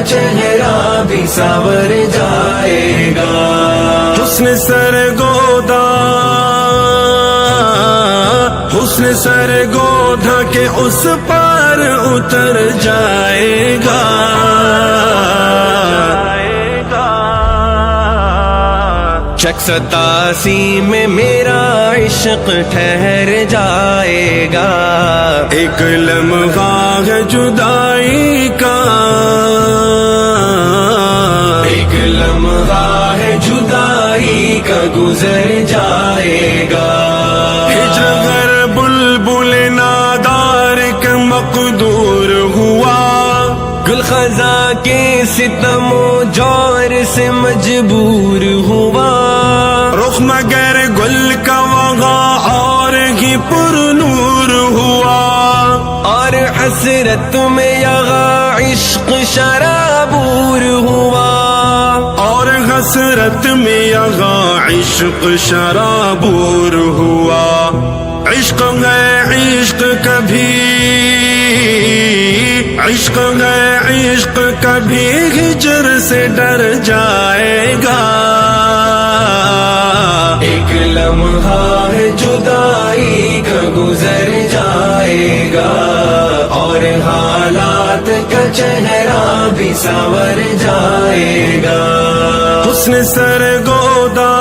چہرہ بھی سنور جائے گا. حسن سرگودا، حسن سرگودا کے اس پار اتر جائے گا. شک 87 میں میرا عشق ٹھہر جائے گا. ایک لمحہ ہے جدائی کا، ایک لمحہ ہے جدائی کا گزر جائے گا. ہجر گر بلبل نادار کا مقدور ہوا، گل خزاں کے ستم و جور سے مجبور ہوا. رخ مگر گل کا وہاں اور ہی پر نور ہوا. اور حسرت میں یہاں عشق شرابور ہوا. اور حسرت میں یہاں عشق شرابور ہوا. عشق ہے عشق کبھی، عشق ہے عشق کبھی ہجر سے ڈر جائے گا. ایک لمحہ ہے جدائی کا گزر جائے گا. اور حالات کا چہرہ بھی سنور جائے گا. حسن سرگودا،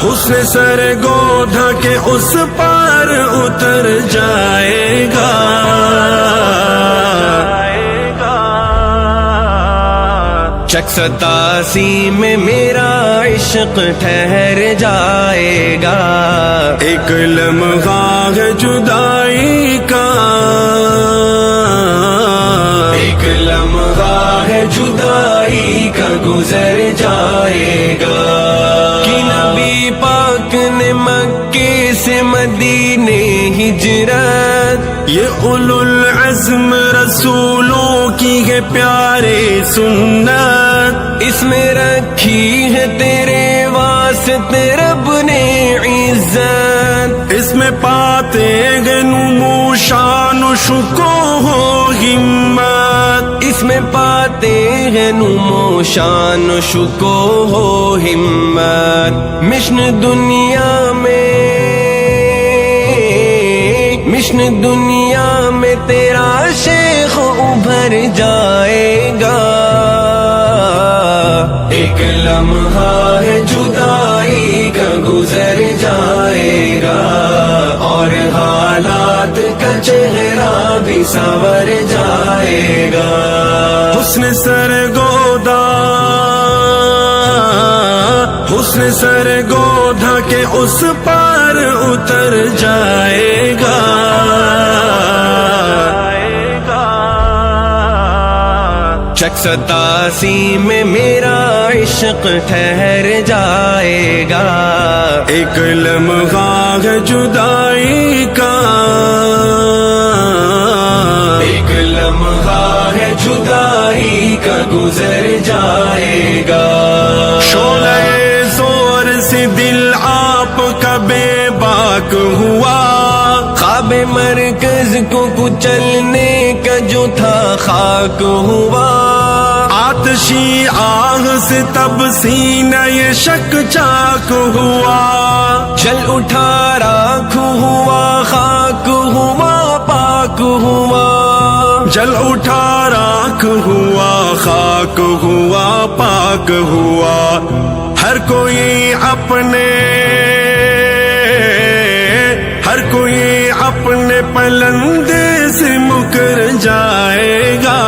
حسن سرگودا کے اس پار اتر جائے گا. شک 87 میں میرا عشق ٹھہر جائے گا. ایک لمحہ ہے جدائی کا، ایک لمحہ ہے جدائی کا گزر جائے گا. کہ نبی پاک نے مکے سے مدینے ہجرت، یہ اولو العزم رسولوں کی ہے پیارے سنت. اس میں رکھی ہے تیرے واسطے رب نے عزت. اس میں پاتے ہیں نمو شان و شکو ہو ہمت. اس میں پاتے ہیں نمو شان و شکو ہو ہمت. مشن دنیا میں، مشن دنیا میں تیرا شیخ ابھر جائے گا. ایک لمحہ ہے جدائی کا گزر جائے گا. اور حالات کا چہرہ بھی سنور جائے گا. حسن سرگودا، حسن سرگودا کے اس پار اتر جائے گا. شک 87 میں میرا عشق ٹھہر جائے گا. ایک لمحہ ہے جدائی کا، ایک لمحہ ہے جدائی کا گزر جائے گا. شعلہ زور سے دل آپ کا بے باک ہوا. خواب مرکز کو کچلنے کا جو تھا خاک ہوا. آتشی آہ سے تب سینہ یہ شک چاک ہوا. جل اٹھا راکھ ہوا، خاک ہوا پاک ہوا. جل اٹھا راکھ ہوا، خاک ہوا پاک ہوا. ہر کوئی اپنے، ہر کوئی اپنے پلندے سے مکر جائے گا.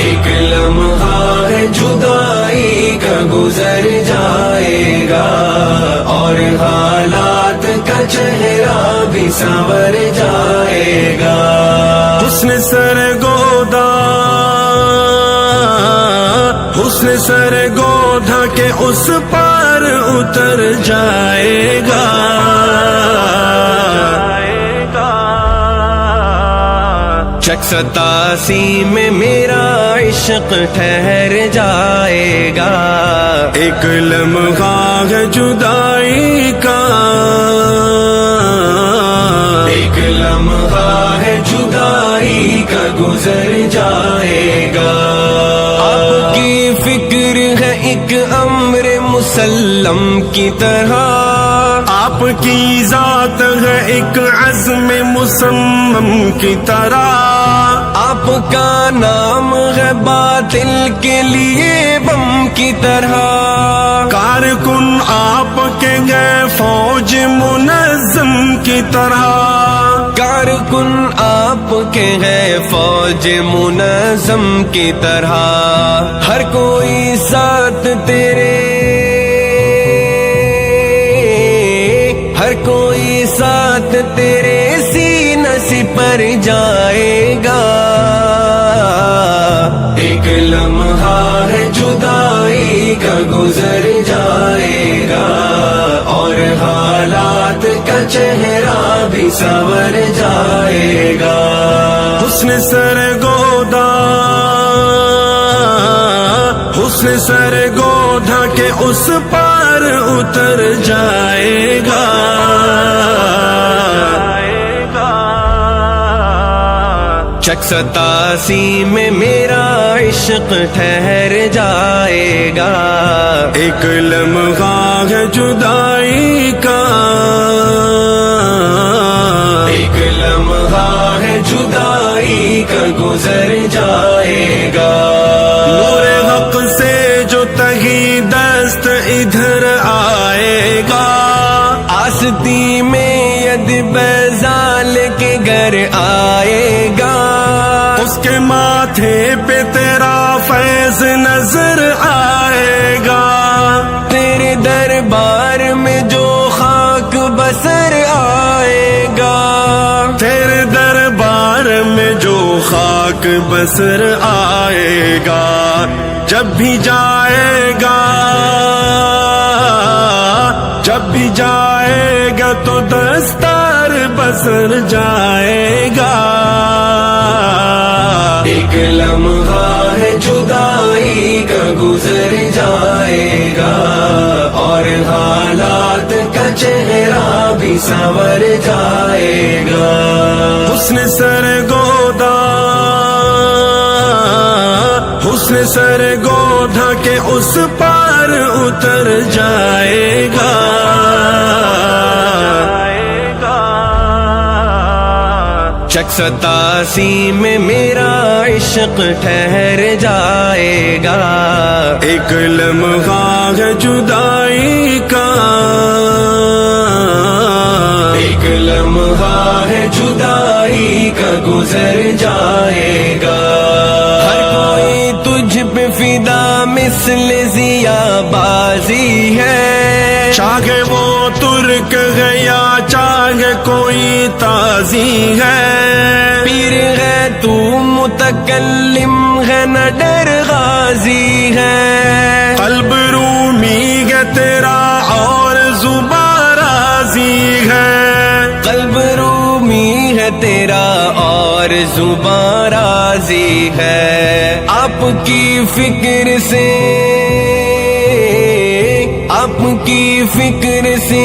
ایک لمحہ ہے جدائی کا گزر جائے گا. اور حالات کا چہرہ بھی سنور جائے گا. حسن سرگودا، حسن سرگودا کے اس پار اتر جائے گا. شک 87 میں میرا عشق ٹھہر جائے گا. ایک لمحہ ہے جدائی کا، ایک لمحہ ہے جدائی کا گزر جائے گا. آپ کی فکر ہے ایک امر مسلم کی طرح، آپ کی ذات ہے ایک عزم مصمم کی طرح. آپ کا نام ہے باطل کے لیے بم کی طرح. کارکن آپ کے گئے فوج منظم کی طرح. کارکن آپ کے ہیں فوج منظم کی طرح. ہر کوئی ساتھ تیرے، ہر کوئی ساتھ تیرے سینہ سپر جائے گا. ایک لمحہ ہے جدائی کا گزر جائے گا، اور حالات کا چہرہ بھی سنور جائے گا. حسن سرگودا، حسن سرگودا کے اس پار اتر جائے گا. چک 87 میں میرا عشق ٹھہر جائے گا. ایک لمحہ ہے جدائی کا، ایک لمحہ ہے جدائی کا گزر جائے گا. نور حق سے جو تہی دست ادھر آئے گا. آستی میں ید بیزال کے گھر آئے گا. اس کے ماتھے پہ تیرا فیض نظر آئے گا. تیرے دربار میں جو خاک بسر آئے گا. تیرے دربار میں جو خاک بسر آئے گا. جب بھی جائے گا، جب بھی جائے گا تو دستار بسر جائے گا. ایک لمحہ ہے جدائی کا گزر جائے گا، اور حالات کا چہرہ بھی سنور جائے گا. حسن سرگودا، حسن سرگودا کے اس پار اتر جائے گا. چک 87 میں میرا عشق ٹھہر جائے گا. ایک لمحہ ہے جدائی کا، ایک لمحہ ہے جدائی کا گزر جائے گا. ہر کوئی تجھ پہ فدا مثل ضیا بازی ہے. چاہے وہ ترک ہے یا چاہے کوئی تازی ہے. پیر ہے تو متکلم ہے نہ ڈر غازی ہے. قلب رومی ہے تیرا اور زباں راضی ہے. قلب رومی ہے تیرا اور زباں راضی ہے. آپ کی فکر سے، آپ کی فکر سے